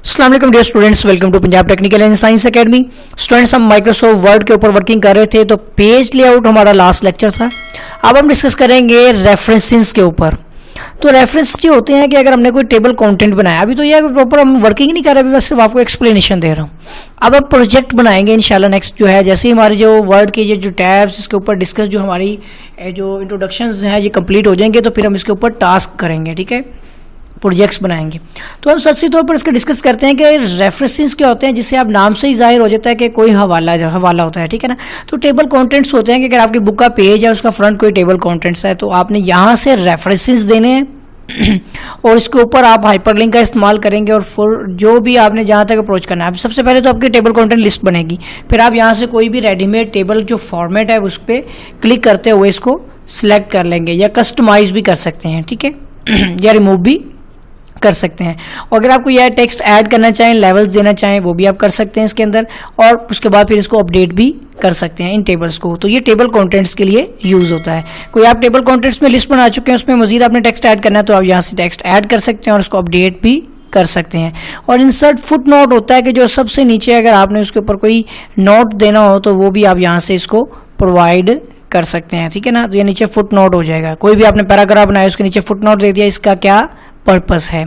अस्सलाम वालेकुम dear students, welcome to Punjab technical and science academy. Students, हम माइक्रोसॉफ्ट वर्ड के ऊपर वर्किंग कर रहे थे, तो पेज लेआउट हमारा लास्ट लेक्चर था। अब हम डिस्कस करेंगे रेफरेंसेस के ऊपर। तो रेफरेंस ये होते हैं कि अगर हमने कोई टेबल कंटेंट बनाया, अभी तो ये प्रॉपर हम वर्किंग नहीं कर रहे, अभी मैं सिर्फ आपको एक्सप्लेनेशन दे रहा हूँ। अब हम प्रोजेक्ट बनाएंगे इंशाल्लाह नेक्स्ट जो है, जैसे ही हमारे जो वर्ड के ये जो टैब्स इसके ऊपर डिस्कस जो हमारी जो इंट्रोडक्शंस हैं ये कंप्लीट हो जाएंगे, तो फिर हम इसके ऊपर टास्क करेंगे, ठीक है, प्रोजेक्ट्स बनाएंगे। तो हम सच्ची तौर पर इसका डिस्कस करते हैं कि रेफरेंसेस क्या होते हैं, जिससे आप नाम से ही जाहिर हो जाता है कि कोई हवाला होता है, ठीक है ना। तो टेबल कंटेंट्स होते हैं कि अगर आपकी बुक का पेज है, उसका फ्रंट कोई टेबल कंटेंट्स है, तो आपने यहाँ से रेफरेंसेस देने हैं और इसके ऊपर आप हाइपरलिंक का इस्तेमाल करेंगे और फिर जो भी आपने जहाँ तक अप्रोच करना है, सबसे पहले तो आपकी टेबल कंटेंट लिस्ट बनेगी, फिर आप यहाँ से कोई भी रेडीमेड टेबल जो फॉर्मेट है उस पर क्लिक करते हुए इसको सिलेक्ट कर लेंगे, या कस्टमाइज भी कर सकते हैं, ठीक है, या रिमूव भी कर सकते हैं। और अगर आपको यह टेक्स्ट ऐड करना चाहें, लेवल्स देना चाहें, वो भी आप कर सकते हैं इसके अंदर, और उसके बाद फिर इसको अपडेट भी कर सकते हैं इन टेबल्स को। तो ये टेबल कंटेंट्स के लिए यूज़ होता है। कोई आप टेबल कंटेंट्स में लिस्ट बना चुके हैं, उसमें मजीद आपने टेक्स्ट ऐड करना है, तो आप यहाँ से टेक्स्ट ऐड कर सकते हैं और उसको अपडेट भी कर सकते हैं। और इंसर्ट फुट नोट होता है कि जो सबसे नीचे अगर आपने उसके ऊपर कोई नोट देना हो, तो वो भी आप यहाँ से इसको प्रोवाइड कर सकते हैं, ठीक है ना। तो ये नीचे फुट नोट हो जाएगा। कोई भी आपने पैराग्राफ बनाया, उसके नीचे फुट नोट दे दिया, इसका क्या पर्पस है,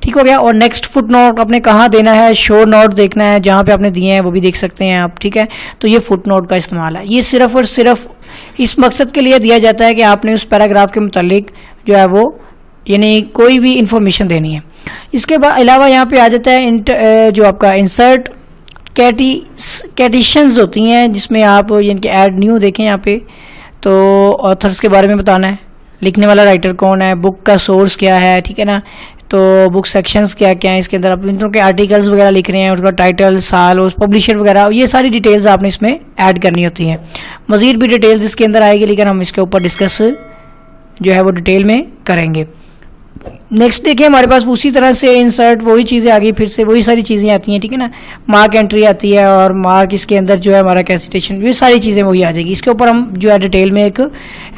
ठीक हो गया। और नेक्स्ट फुट नोट आपने कहाँ देना है, शो नोट देखना है, जहाँ पे आपने दिए हैं वो भी देख सकते हैं आप, ठीक है। तो ये फुट नोट का इस्तेमाल है। ये सिर्फ और सिर्फ इस मकसद के लिए दिया जाता है कि आपने उस पैराग्राफ के मुतालिक जो है वो यानी कोई भी इंफॉर्मेशन देनी है। इसके अलावा यहाँ पे आ जाता है जो आपका इंसर्ट कैटिशंस होती हैं, जिसमें आप यानी कि ऐड न्यू देखें यहाँ पे, तो ऑथर्स के बारे में बताना है, लिखने वाला राइटर कौन है, बुक का सोर्स क्या है, ठीक है ना। तो बुक सेक्शंस क्या क्या है, इसके अंदर आप इंट्रो के आर्टिकल्स वगैरह लिख रहे हैं, उसका टाइटल, साल, उस पब्लिशर वगैरह, ये सारी डिटेल्स आपने इसमें ऐड करनी होती हैं। मज़ीद भी डिटेल्स इसके अंदर आएगी, लेकिन हम इसके ऊपर डिस्कस जो है वो डिटेल में करेंगे। नेक्स्ट देखिए, हमारे पास उसी तरह से इंसर्ट वही चीज़ें आ गई, फिर से वही सारी चीज़ें आती हैं, ठीक है ना। मार्क एंट्री आती है और मार्क इसके अंदर जो है हमारा कैसिटेशन, ये सारी चीज़ें वही आ जाएगी। इसके ऊपर हम जो है डिटेल में एक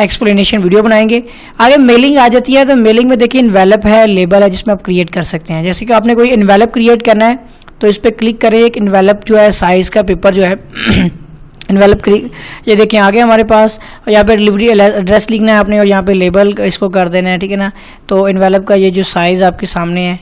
एक्सप्लेनेशन वीडियो बनाएंगे। आगे मेलिंग आ जाती है, तो मेलिंग में देखिए इन्वेलप है, लेबल है, जिसमें आप क्रिएट कर सकते हैं। जैसे कि आपने कोई इन्वेलप क्रिएट करना है, तो इस पर क्लिक करें, एक इन्वेलप जो है साइज़ का पेपर जो है इन्वेलप ये देखिए आगे हमारे पास, और यहाँ पे डिलीवरी एड्रेस लिखना है आपने, और यहाँ पे लेबल इसको कर देना है, ठीक है ना। तो इन्वेलप का ये जो साइज़ आपके सामने है,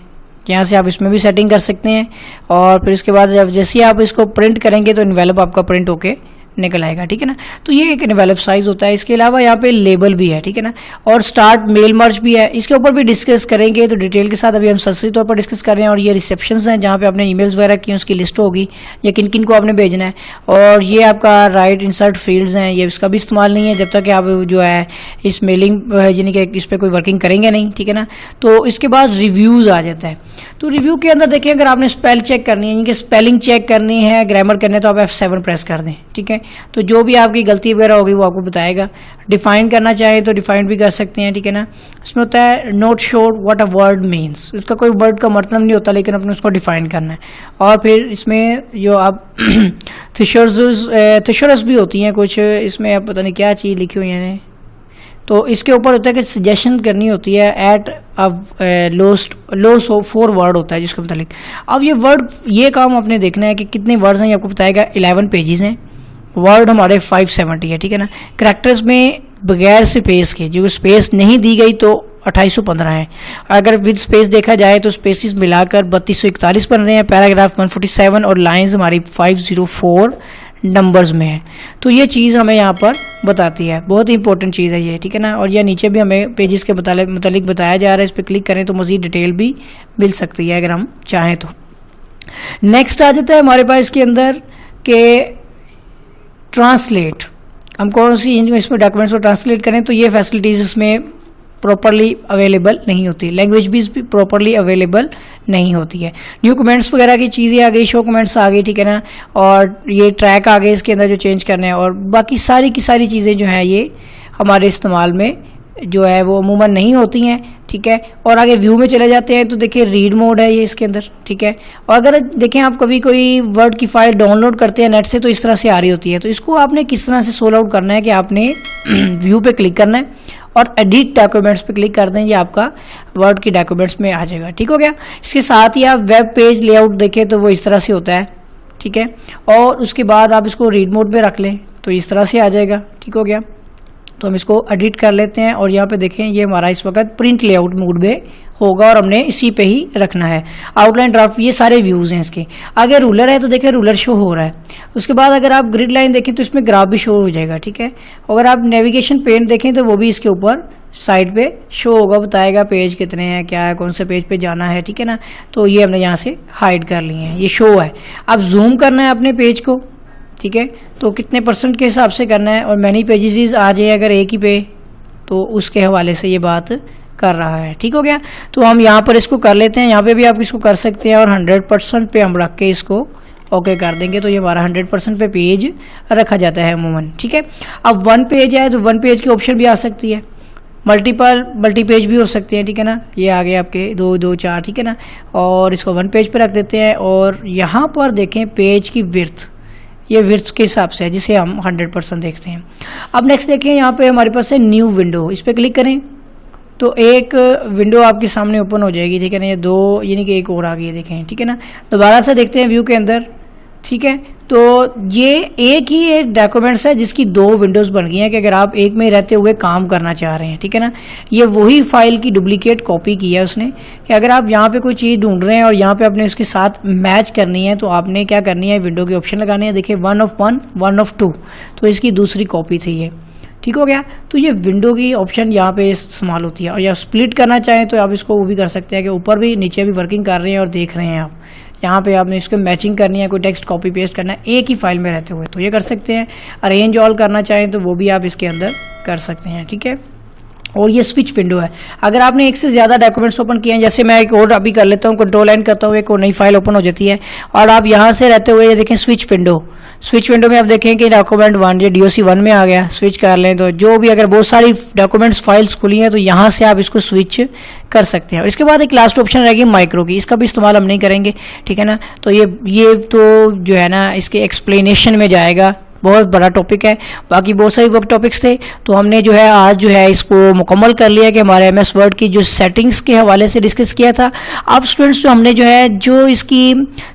यहाँ से आप इसमें भी सेटिंग कर सकते हैं। और फिर उसके बाद जब जैसे ही आप इसको प्रिंट करेंगे, तो इन्वेलप आपका प्रिंट होके निकल आएगा, ठीक है ना। तो ये एक इन्वेलप साइज़ होता है। इसके अलावा यहाँ पे लेबल भी है, ठीक है ना, और स्टार्ट मेल मर्ज भी है। इसके ऊपर भी डिस्कस करेंगे, तो डिटेल के साथ अभी हम सरसरी तौर पर डिस्कस कर रहे हैं। और ये रिसेप्शंस हैं, जहाँ पे आपने ईमेल्स वगैरह की, उसकी लिस्ट होगी, या किन किन को आपने भेजना है। और ये आपका राइट इंसर्ट फील्ड्स हैं, ये इसका भी इस्तेमाल नहीं है जब तक कि आप जो है इस मेलिंग यानी कि इस पर कोई वर्किंग करेंगे नहीं, ठीक है ना। तो इसके बाद रिव्यूज़ आ जाता है। तो रिव्यू के अंदर देखिए, अगर आपने स्पेल चेक करनी है, यानी कि स्पेलिंग चेक करनी है, ग्रामर करने है, तो आप F7 प्रेस कर दें, ठीक है। तो जो भी आपकी गलती वगैरह होगी वो आपको बताएगा। डिफाइन करना चाहें तो डिफाइन भी कर सकते हैं, ठीक है ना। इसमें होता है note show what a word means, उसका कोई वर्ड का मतलब नहीं होता, लेकिन अपने उसको डिफाइन करना है। और फिर इसमें जो आप थिशोरस भी होती हैं कुछ, इसमें आप पता नहीं क्या चीज़ लिखी हुई है, तो इसके ऊपर होता है कि सजेशन करनी होती है एट अब लो 4 वर्ड होता है जिसके मतलब। अब ये वर्ड, ये काम आपने देखना है कि कितने वर्ड्स हैं, ये आपको बताएगा। 11 पेजेस हैं, वर्ड हमारे 570 है, ठीक है ना। करैक्टर्स में बगैर स्पेस के, जो स्पेस नहीं दी गई, तो 2815 है। अगर विद स्पेस देखा जाए तो स्पेसिस मिलाकर 3241 बन रहे हैं। पैराग्राफ 147 और लाइंस हमारी 504 नंबर्स में है। तो ये चीज़ हमें यहाँ पर बताती है, बहुत ही इंपॉर्टेंट चीज़ है ये, ठीक है ना। और यह नीचे भी हमें पेजेस के मुतालिक बताया जा रहा है, इस पर क्लिक करें तो मज़ीद डिटेल भी मिल सकती है अगर हम चाहें तो। नेक्स्ट आ जाता है हमारे पास इसके अंदर के ट्रांसलेट, हम कौन सी इसमें डॉक्यूमेंट्स को ट्रांसलेट करें, तो ये फैसिलिटीज़ इसमें प्रॉपरली अवेलेबल नहीं होती, लैंग्वेज भी प्रॉपरली अवेलेबल नहीं होती है। न्यू कमेंट्स वगैरह की चीज़ें आ गई, शो कमेंट्स आ गई, ठीक है ना। और ये ट्रैक आ गए इसके अंदर जो चेंज करने हैं, और बाकी सारी की सारी चीज़ें जो हैं ये हमारे इस्तेमाल में जो है वो अमूमन नहीं होती हैं, ठीक है। और आगे व्यू में चले जाते हैं, तो देखिए रीड मोड है ये इसके अंदर, ठीक है। और अगर देखें आप कभी कोई वर्ड की फाइल डाउनलोड करते हैं नेट से, तो इस तरह से आ रही होती है। तो इसको आपने किस तरह से सोल्व आउट करना है कि आपने व्यू पे क्लिक करना है और एडिट डॉक्यूमेंट्स पे क्लिक कर दें, ये आपका वर्ड की डॉक्यूमेंट्स में आ जाएगा। ठीक हो गया। इसके साथ ही आप वेब पेज लेआउट देखें तो वो इस तरह से होता है। ठीक है, और उसके बाद आप इसको रीड मोड पे रख लें तो इस तरह से आ जाएगा। ठीक हो गया। तो हम इसको एडिट कर लेते हैं और यहाँ पे देखें ये हमारा इस वक्त प्रिंट लेआउट मोड में होगा और हमने इसी पे ही रखना है। आउटलाइन ड्राफ्ट, ये सारे व्यूज़ हैं इसके। आगे रूलर है तो देखें रूलर शो हो रहा है। उसके बाद अगर आप ग्रिड लाइन देखें तो इसमें ग्राफ भी शो हो जाएगा। ठीक है, अगर आप नेविगेशन पेन देखें तो वो भी इसके ऊपर साइड पे शो होगा, बताएगा पेज कितने हैं, क्या है, कौन से पेज पे जाना है। ठीक है ना, तो ये हमने यहाँ से हाइड कर लिए हैं, ये शो है। अब जूम करना है अपने पेज को। ठीक है, तो कितने % के हिसाब से करना है, और मैनी पेजेस आ जाए अगर एक ही पे, तो उसके हवाले से ये बात कर रहा है। ठीक हो गया। तो हम यहाँ पर इसको कर लेते हैं, यहाँ पे भी आप इसको कर सकते हैं और 100% पे हम रख के इसको ओके कर देंगे तो ये हमारा 100% पे पेज रखा जाता है अमूमन। ठीक है, अब 1 पेज है तो 1 पेज की ऑप्शन भी आ सकती है, मल्टी पेज भी हो सकते हैं। ठीक है ना, ये आ गए आपके 2 2 4। ठीक है ना, और इसको 1 पेज पे रख देते हैं और यहाँ पर देखें पेज की विड्थ, ये विड्थ के हिसाब से है जिसे हम 100% देखते हैं। अब नेक्स्ट देखें, यहाँ पे हमारे पास है न्यू विंडो, इस पर क्लिक करें तो एक विंडो आपके सामने ओपन हो जाएगी। ठीक है ना, ये 2 यानी कि एक और आ गई देखें। ठीक है ना, दोबारा से देखते हैं व्यू के अंदर। ठीक है, तो ये एक ही डॉक्यूमेंट्स है जिसकी 2 विंडोज़ बन गई हैं कि अगर आप एक में रहते हुए काम करना चाह रहे हैं। ठीक है ना, ये वही फाइल की डुप्लीकेट कॉपी की है उसने कि अगर आप यहाँ पे कोई चीज़ ढूंढ रहे हैं और यहाँ पे आपने उसके साथ मैच करनी है तो आपने क्या करनी है, विंडो के ऑप्शन लगाने हैं। देखिए 1 of 1 1 of 2, तो इसकी दूसरी कॉपी थी ये। ठीक हो गया। तो ये विंडो की ऑप्शन यहाँ पे इस्तेमाल होती है। और या स्प्लिट करना चाहें तो आप इसको वो भी कर सकते हैं कि ऊपर भी नीचे भी वर्किंग कर रहे हैं और देख रहे हैं आप, यहाँ पे आपने इसको मैचिंग करनी है, कोई टेक्स्ट कॉपी पेस्ट करना है एक ही फाइल में रहते हुए तो ये कर सकते हैं। अरेंज ऑल करना चाहें तो वो भी आप इसके अंदर कर सकते हैं। ठीक है, और ये स्विच विंडो है। अगर आपने एक से ज़्यादा डॉक्यूमेंट्स ओपन किए हैं, जैसे मैं एक और अभी कर लेता हूँ, कंट्रोल एन करता हूँ, एक और नई फाइल ओपन हो जाती है और आप यहाँ से रहते हुए ये देखें स्विच विंडो में आप देखें कि डॉक्यूमेंट 1 ये DOC 1 में आ गया। स्विच कर लें तो जो भी अगर बहुत सारी डॉक्यूमेंट्स फाइल्स खुली हैं तो यहाँ से आप इसको स्विच कर सकते हैं। और इसके बाद एक लास्ट ऑप्शन रहेगी माइक्रो की, इसका भी इस्तेमाल हम नहीं करेंगे। ठीक है ना, तो ये तो जो है ना इसके एक्सप्लेनेशन में जाएगा, बहुत बड़ा टॉपिक है, बाकी बहुत सारी वर्क टॉपिक्स थे। तो हमने जो है आज जो है इसको मुकम्मल कर लिया कि हमारे MS वर्ड की जो सेटिंग्स के हवाले से डिस्कस किया था। अब स्टूडेंट्स जो हमने जो है जो इसकी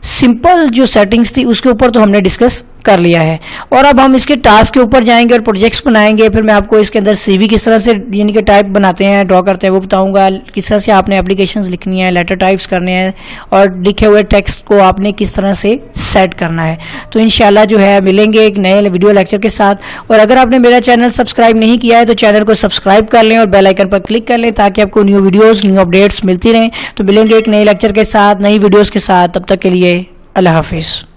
सिंपल जो सेटिंग्स थी उसके ऊपर तो हमने डिस्कस कर लिया है और अब हम इसके टास्क के ऊपर जाएंगे और प्रोजेक्ट्स बनाएंगे। फिर मैं आपको इसके अंदर CV किस तरह से यानी कि टाइप बनाते हैं, ड्रॉ करते हैं वो बताऊंगा, किस तरह से आपने एप्लीकेशंस लिखनी है, लेटर टाइप्स करने हैं और लिखे हुए टेक्स्ट को आपने किस तरह से सेट करना है। तो इंशाल्लाह जो है मिलेंगे एक नए वीडियो लेक्चर के साथ। और अगर आपने मेरा चैनल सब्सक्राइब नहीं किया है तो चैनल को सब्सक्राइब कर लें और बेल आइकन पर क्लिक कर लें ताकि आपको न्यू वीडियोज़ न्यू अपडेट्स मिलती रहें। तो मिलेंगे एक नए लेक्चर के साथ, नई वीडियोज़ के साथ, तब तक के लिए अल्लाह हाफिज़।